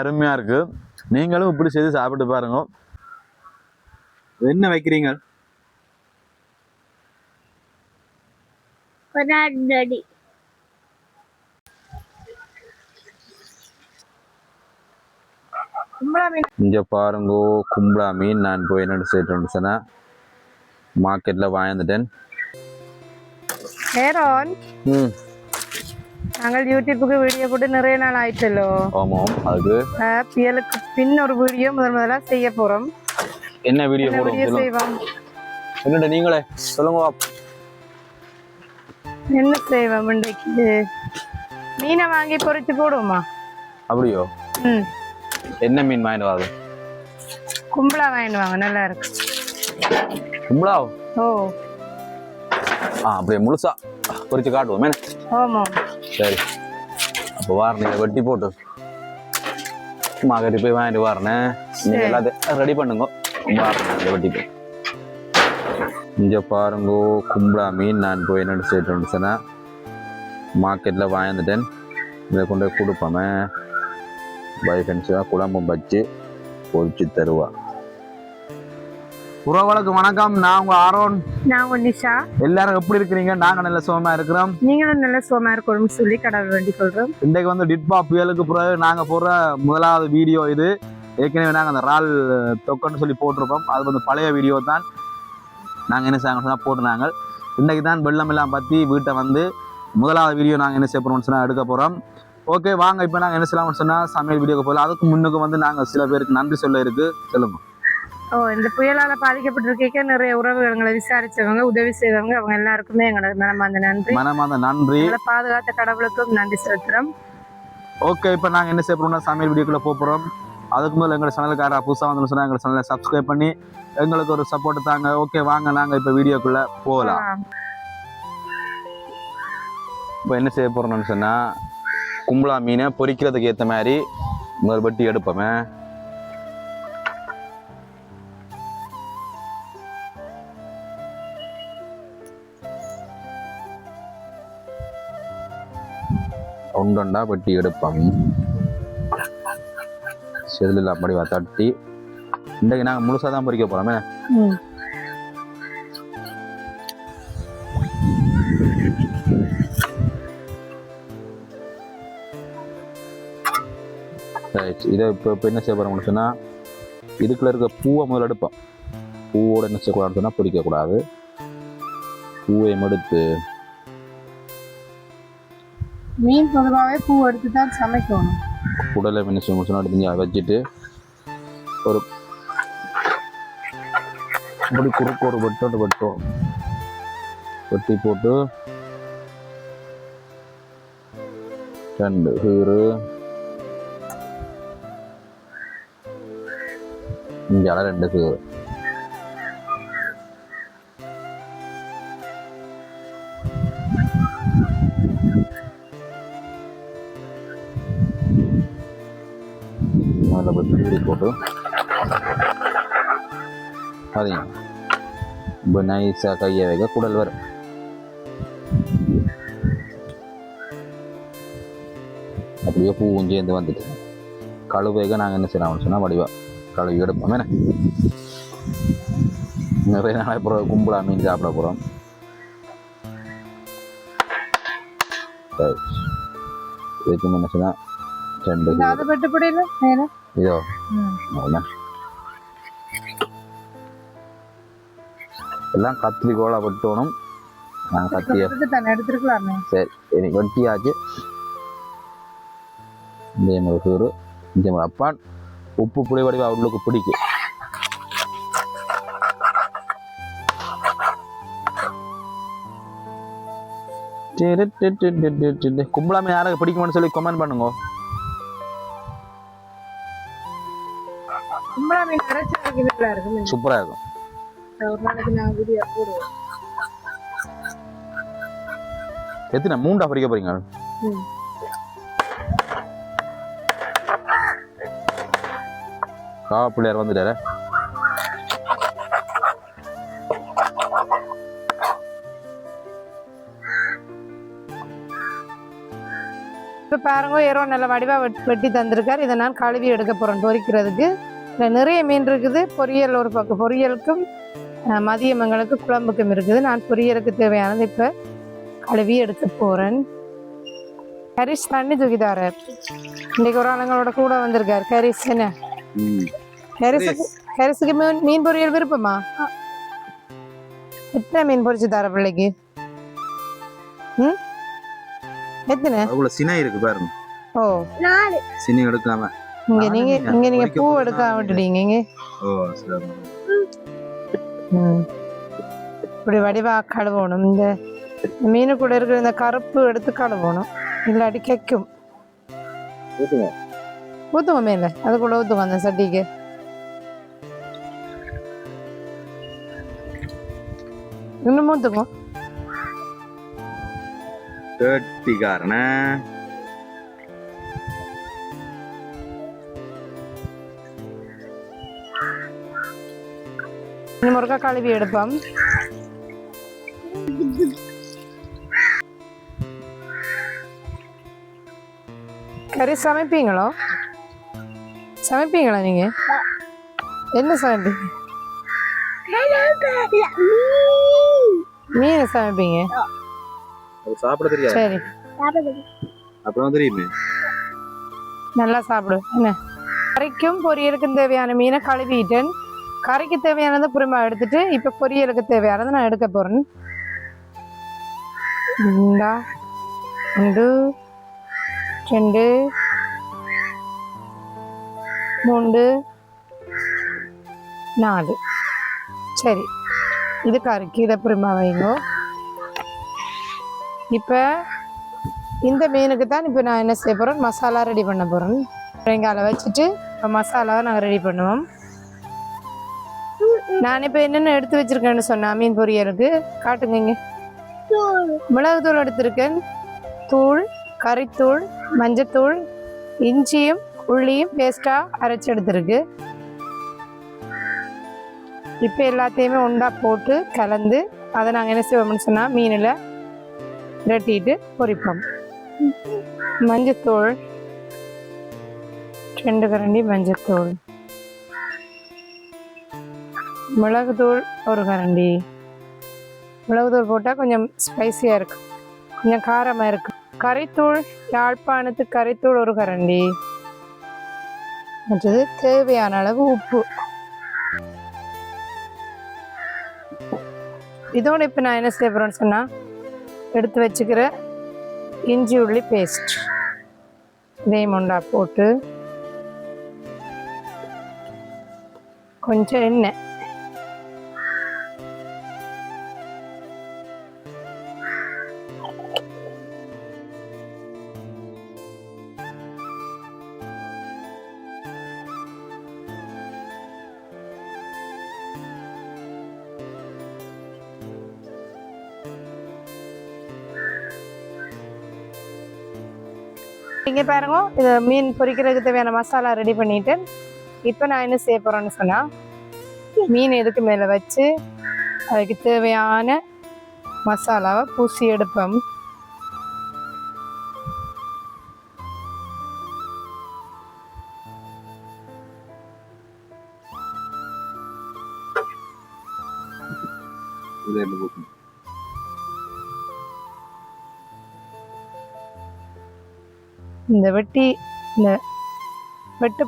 அருமையா இருக்கு. நீங்களும் இப்படி செய்து சாப்பிட்டு பாருங்க. என்ன வைக்கிறீங்க? இங்க பாருங்க கும்பலா மீன். நான் போய் என்ன செய்யறேன்னு சொன்னா மார்க்கெட்ல வாங்கிட்டேன். நாங்கள் யூடியூபுக்கு வீடியோ போட்டு நிறைய நாள் ஆயிட்டല്ലോ. ஆமாம். அது பியலுக்கு பின் ஒரு வீடியோ முதல்ல செய்ய போறோம். என்ன வீடியோ செய்வோம்? என்னடா நீங்களே சொல்லுங்க. என்ன செய்வோம்? இன்றைக்கு மீனை வாங்கி பொரிச்சு போடுவோமா? அப்படியோ? என்ன மீன் வாங்கிட்டு வாங்க? கும்பலா வாங்கிட்டு வாங்க, நல்லா இருக்கு. கும்பலா? ஓ அப்படியே முழுசா பொரிச்சு காட்டுவோம். ஆமா சரி. அப்போ வாரீங்க வெட்டி போட்டு மார்க்கெட்டு போய் வாங்கிட்டு வாரனே. நீங்க எல்லாத்தையும் ரெடி பண்ணுங்க. வெட்டி போய் இங்க பாருங்க கும்பலா மீன். நான் போய் என்ன செய்யறேன்னு சொன்னா மார்க்கெட்ல வாங்கிட்டேன். இதை கொண்டு போய் கொடுப்போமே. வைஃபன்ஸா குழம்பும் வச்சு பொரிச்சு தருவா. உறவுகளுக்கு வணக்கம். நான் உங்க ஆரோன். நான் உங்க நிஷா. எல்லாரும் எப்படி இருக்கிறீங்க? நாங்க நல்ல சுகமா இருக்கிறோம். நீங்களும் நல்ல சுகமா இருக்கணும்னு சொல்லி கடவுள் வேண்டி சொல்றோம். இன்றைக்கு வந்து டிட்பா புயலுக்கு பிறகு நாங்க போடுற முதலாவது வீடியோ இது. ஏற்கனவே நாங்கள் அந்த இறால் தொக்கன்னு சொல்லி போட்டிருப்போம். அது வந்து பழைய வீடியோ தான். நாங்கள் என்ன செய்ய போட்டுனாங்க. இன்றைக்கு தான் வெள்ளம் எல்லாம் பற்றி வீட்டை வந்து முதலாவது வீடியோ நாங்கள் என்ன செய்ய போகிறோம்னு சொன்னால் எடுக்க போகிறோம். ஓகே வாங்க. இப்போ நாங்கள் என்ன செய்யலாம்னு சொன்னால் சமையல் வீடியோக்கு போகலாம். அதுக்கு முன்னுக்கு வந்து நாங்கள் சில பேருக்கு நன்றி சொல்ல இருக்கு. சொல்லுங்க. இந்த புயலால் பாதிக்கப்பட்டிருக்க நிறைய உறவுகளை விசாரிச்சவங்க, உதவி செய்தவங்க, அவங்க எல்லாருக்குமே எங்களோட மனமார்ந்த நன்றி. பாதுகாத்த கடவுளுக்கும் நன்றி செலுத்துறோம். ஓகே இப்போ நாங்கள் என்ன செய்ய போகிறோம்னா சமையல் வீடியோக்குள்ளே போகிறோம். அதுக்கு முதல்ல எங்களோட சேனலுக்கு புதுசாக வந்து சொன்னால் எங்களோட சேனலை சப்ஸ்கிரைப் பண்ணி எங்களுக்கு ஒரு சப்போர்ட் தாங்க. ஓகே வாங்க நாங்கள் இப்போ வீடியோக்குள்ளே போகலாம். இப்போ என்ன செய்ய போகிறோம்னு சொன்னால் கும்பலா மீனை பொரிக்கிறதுக்கு ஏற்ற மாதிரி முதல் வெட்டி எடுப்போமே. ஒன்றொண்டா வெட்டி எடுப்போம். செதில் அப்படி தட்டி இன்றைக்கு நாங்கள் முழுசாக தான் பொரிக்க போகிறோமே. இதை இப்போ என்ன செய்ய போகிறோம்னு சொன்னால் இதுக்குள்ள இருக்க பூவை முதல்ல எடுப்போம். பூவோட என்ன செய்யக்கூடாதுன்னு சொன்னால் பொரிக்கக்கூடாது. பூவையும் எடுத்து மீன் பொதுவாகவே பூ எடுத்து தான் சமைக்கணும். குடலை என்ன செய்யணும் சொன்னால் எடுத்து வச்சுட்டு ஒரு அப்படி குறுக்கு ஒரு வெட்டோம் வெட்டி போட்டு 2 கீறு இங்கே 2 கீறு கீரி போட்டு அதையும் இப்போ நைஸாக கையை வைக்க குடல் வரும். அப்படியே பூவும் சேர்ந்து வந்துட்டு கழுவேக நாங்கள் என்ன செய்யலாம்னு சொன்னால் வடிவா கழுவி எடுப்போம். என்ன நிறைய நாளை அப்புறம் கும்பலா மீன் சாப்பிட போகிறோம். இதுக்கு என்ன சொன்னால் 2 இதோ எல்லாம் கத்திரிக்கோளா வெட்டணும். நான் கத்திய சரி எனக்கு வெட்டியாச்சு. இந்த சூறு இந்த அப்பான் உப்பு புளி வடிவா அவளுக்கு பிடிக்கும். கும்பலா மீன் யாருக்கு பிடிக்கும்னு சொல்லி கமெண்ட் பண்ணுங்க. சூப்பரா இருக்கும். எத்தனை 3 பொரிக்க போறீங்க? பிள்ளையார் வந்துட்டாரு. பாருங்க ஏரோ நல்ல வடிவா வெட்டி தந்திருக்காரு. இதை நான் கழுவி எடுக்க போறேன் பொரிக்கிறதுக்கு. இதில் நிறைய மீன் இருக்குது. பொரியல் ஒரு பக்கம், பொரியலுக்கும் மதியம் எங்களுக்கு குழம்புக்கும் இருக்குது. நான் பொரியலுக்கு தேவையானது இப்போ கழுவி எடுக்க போறேன். ஹரிஷ் தண்ணி தூக்கிதாரு. இன்னைக்கு ஒரு ஆளுங்களோட கூட வந்திருக்காரு ஹரிஷ். என்ன ஹரிஸுக்கு மீன் பொரியல் விருப்பமா? எத்தனை மீன் பொரிச்சு தர பிள்ளைக்கு? எத்தனை? சினை இருக்கு பாருங்க. ஓ, சினை எடுக்காம நீங்க பூ எடுக்காம விட்டுட்டீங்க. இப்படி வடிவா கழுவணும். இந்த மீனு கூட இருக்கிற இந்த கருப்பு எடுத்து கழுவணும், இல்லாட்டி கைக்கும். ஊத்துங்க மேல, அதுக்குள்ள ஊத்துங்க அந்த சட்டிக்கு. இன்னும் ஊத்துங்க. கேட்டிக்காரன இன்னும் ஒருக்கா கழுவி எடுப்போம். கறி சமைப்பீங்களோ? சமைப்பீங்களா நீங்க? என்ன சமைப்பீங்க? மீன் சமைப்பீங்க? சாப்பிட தெரியாது. சரி, அப்புறம் தெரியுமே. நல்லா சாப்பிடு. என்ன கறிக்கும் பொரியலுக்கும் தேவையான மீனை கழுவிட்டேன். கறிக்கு தேவையானதை புரிமா எடுத்துட்டு இப்ப பொரியலுக்கு தேவையானதை நான் எடுக்க போறேன். 1 2 3 4. சரி, இது கறிக்கு, இதை புரிமா வைங்க. இப்போ இந்த மீனுக்கு தான் இப்போ நான் என்ன செய்ய போகிறேன், மசாலா ரெடி பண்ண போகிறேன். வெங்காயம் வச்சுட்டு இப்போ மசாலாவை நாங்கள் ரெடி பண்ணுவோம். நான் இப்போ என்னென்ன எடுத்து வச்சுருக்கேன்னு சொன்னேன் மீன் பொரியலுக்கு காட்டுங்க. மிளகுத்தூள் எடுத்திருக்கேன், தூள், கறித்தூள், மஞ்சத்தூள், இஞ்சியும் உள்ளியும் பேஸ்ட்டாக அரைச்சி எடுத்துருக்கு. இப்போ எல்லாத்தையுமே ஒன்றா போட்டு கலந்து அதை நாங்கள் என்ன செய்வோம்னு சொன்னால் மீனில் ரட்டிட்டு பொரிப்போம். மஞ்சத்தூள் 2 கரண்டி மஞ்சத்தூள், மிளகுத்தூள் 1 கரண்டி. மிளகுத்தூள் போட்டால் கொஞ்சம் ஸ்பைஸியாக இருக்கும், கொஞ்சம் காரமாக இருக்கும். கறித்தூள், யாழ்ப்பாணத்து கறித்தூள் 1 கரண்டி. மற்றது தேவையான அளவு உப்பு. இதோடு இப்போ நான் என்ன செய்ய போகிறேன்னு சொன்னால் எடுத்து வச்சுக்கிற இஞ்சி உள்ளி பேஸ்ட் இதையும் ஒன்றா போட்டு கொஞ்சம் எண்ணெய், இங்கே பாருங்க. இது மீன் பொரிக்கிறதுக்கு தேவையான மசாலா ரெடி பண்ணிட்டு இப்போ நான் என்ன செய்ய போகிறேன்னு சொன்னால் மீன் எதுக்கு மேலே வச்சு அதுக்கு தேவையான மசாலாவை பூசி எடுப்போம். இந்த வெட்டு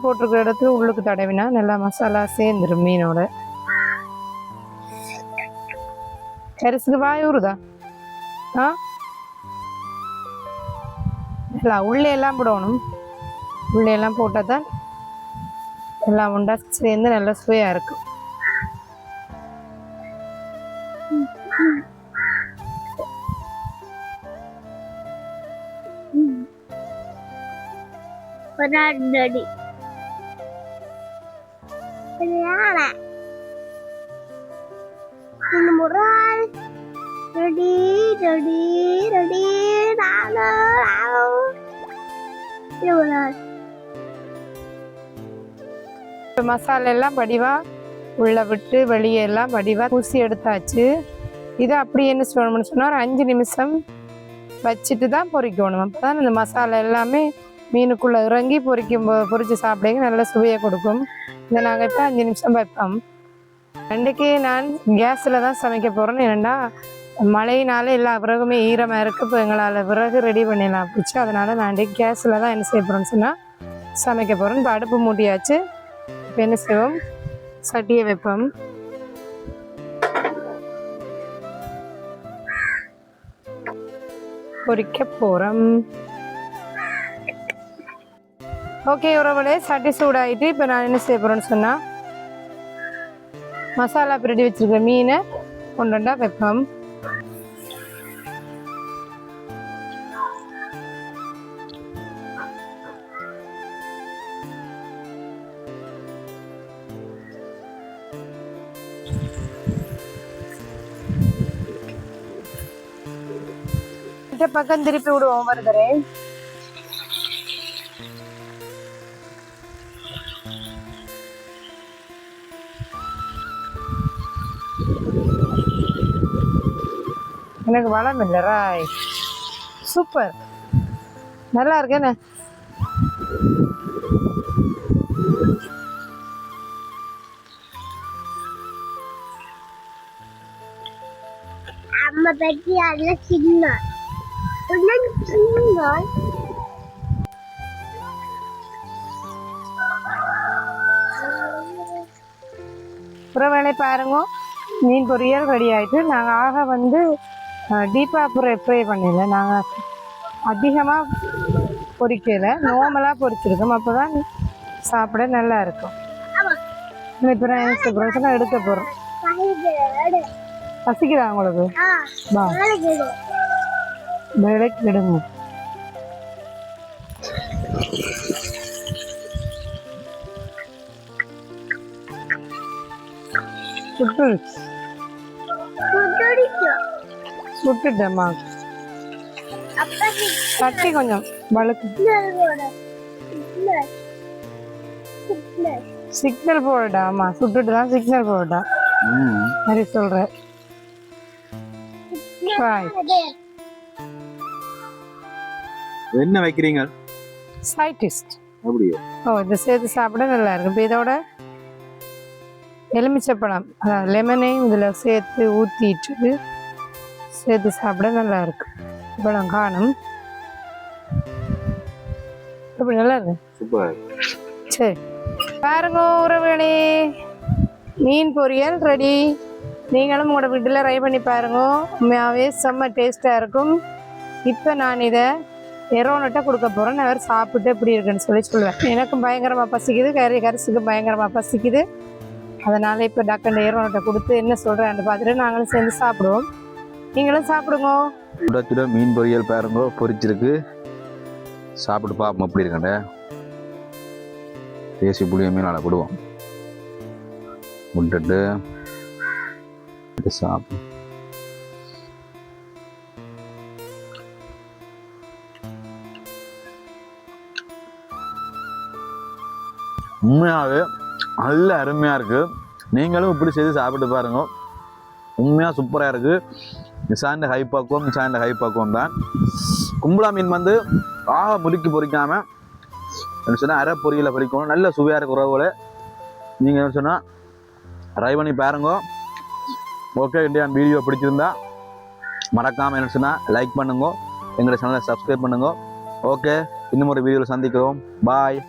போட்டிருக்கிற இடத்துல உள்ளுக்கு தடவினா நல்லா மசாலா சேர்ந்துடும் மீனோட. கரிசுக்கு வாய் ஊறுதா? எல்லாம் உள்ளையெல்லாம் போடணும். உள்ளையெல்லாம் போட்டால் தான் எல்லாம் உண்டா சேர்ந்து நல்லா சுவையாக இருக்கும். Ready. மசாலா எல்லாம் வடிவா உள்ள விட்டு வெளியே எல்லாம் வடிவா பூசி எடுத்தாச்சு. இதை அப்படி என்ன சொல்லணும்னு சொன்னா ஒரு 5 நிமிஷம் வச்சுட்டு தான் பொரிக்கணும். அப்போ தான் இந்த மசாலா எல்லாமே மீனுக்குள்ளே இறங்கி பொரித்து சாப்பிடுங்க நல்ல சுவையை கொடுக்கும். இதை நாங்கள் இப்போ 5 நிமிஷம் வைப்போம். ரெண்டுக்கு நான் கேஸில் தான் சமைக்க போகிறேன். ஏன்னா மழையினால எல்லா விறகுமே ஈரமாக இருக்குது. இப்போ எங்களால் விறகு ரெடி பண்ணிடலாம் பிடிச்சி, அதனால் நான் கேஸில் தான் என்ன செய்ய போகிறேன்னு சொன்னால் சமைக்க போகிறேன். இப்போ அடுப்பு மூட்டியாச்சு. இப்போ என்ன செய்வோம், சட்டியை வைப்போம். பொரிக்க போகிறோம். ஓகே உறவுகளே, சட்டி சூடாகிட்டு இப்போ நான் என்ன செய்ய போகிறேன்னு சொன்னால் மசாலா பிரட்டி வச்சுருக்க மீனை கொண்டுண்டா வைப்போம். இந்த பக்கம் திருப்பி விடுவோம் வருகிறே. எனக்கு வளம் இல்லை ராய். சூப்பர், நல்லா இருக்கேண்ணே. அம்மா பத்தி அதுல சின்ன வேலை பாருங்க, மீன் பொரியல் ரெடி ஆகிட்டு. நாங்கள் ஆக வந்து டீப்பாக ஃப்ரை பண்ணல, நாங்கள் அதிகமாக பொரிக்கலை, நார்மலாக பொரிச்சிருக்கோம். அப்போ தான் சாப்பிட நல்லா இருக்கும். இப்போ நான் என்ன செய்ய எடுக்க போகிறோம். பசிக்குதா உங்களுக்கு? வா வேலைக்கு விடுங்க. சுட்டுட்டேம்மா, தட்டி கொஞ்சம் வழுக்கு. சிக்னல் போடட்டா? ஆமா, சுட்டுட்டு தான் சிக்னல் போடட்டா. சரி சொல்றேன். என்ன வைக்கிறீங்க? சைடிஸ்ட். அப்படியே? ஓ, இதை சேர்த்து சாப்பிட நல்லா இருக்கும். இப்போ இதோட எலுமிச்சப்பழம், அதாவது லெமனையும் இதில் சேர்த்து ஊற்றிட்டு சேர்த்து சாப்பிட நல்லா இருக்கும். இப்பழம் காணும். எப்படி நல்லா இருக்கு? சூப்பர். சரி பாருங்க உறவுகளே, மீன் பொரியல் ரெடி. நீங்களும் உங்களோட வீட்டில் ட்ரை பண்ணி பாருங்க, உண்மையாகவே செம்ம டேஸ்ட்டாக இருக்கும். இப்போ நான் இதை எரோனட்டை கொடுக்க போகிறேன். நான் வேறு சாப்பிட்டு எப்படி இருக்குன்னு சொல்லுவேன். எனக்கும் பயங்கரமாக பசிக்குது, கரிசுக்கும் பயங்கரமாக பசிக்குது. அதனால் இப்போ டக்குன்னு எரோனட்டை கொடுத்து என்ன சொல்கிறேன்னு பார்த்துட்டு நாங்களும் சேர்ந்து சாப்பிடுவோம். நீங்களும் சாப்பிடுங்க. சுட மீன் பொரியல் பாருங்க, பொரிச்சிருக்கு. சாப்பிட்டு பார்ப்போம் எப்படி இருக்கண்ட. தேசி புளிய மீன் அதை விடுவோம், விட்டுட்டு சாப்பிடும். உண்மையாகவே நல்ல அருமையாக இருக்குது. நீங்களும் இப்படி செய்து சாப்பிட்டு பாருங்க, உண்மையாக சூப்பராக இருக்குது. நிசாண்ட ஹை பக்குவம் தான். கும்பலா மீன் வந்து முறுக்கி பொறிக்காமல் என்ன சொன்னால் அரை பொரியலை பொறிக்கணும். நல்ல சுவையாக இருக்க உறவுகளை நீங்கள் என்ன சொன்னால் ட்ரை பண்ணி பாருங்க. ஓகே, இந்தியான் வீடியோ பிடிச்சிருந்தா மறக்காமல் என்ன சொன்னால் லைக் பண்ணுங்க, எங்களோட சேனலை சப்ஸ்கிரைப் பண்ணுங்க. ஓகே, இன்னும் ஒரு வீடியோவில் சந்திக்கிறோம். பாய்.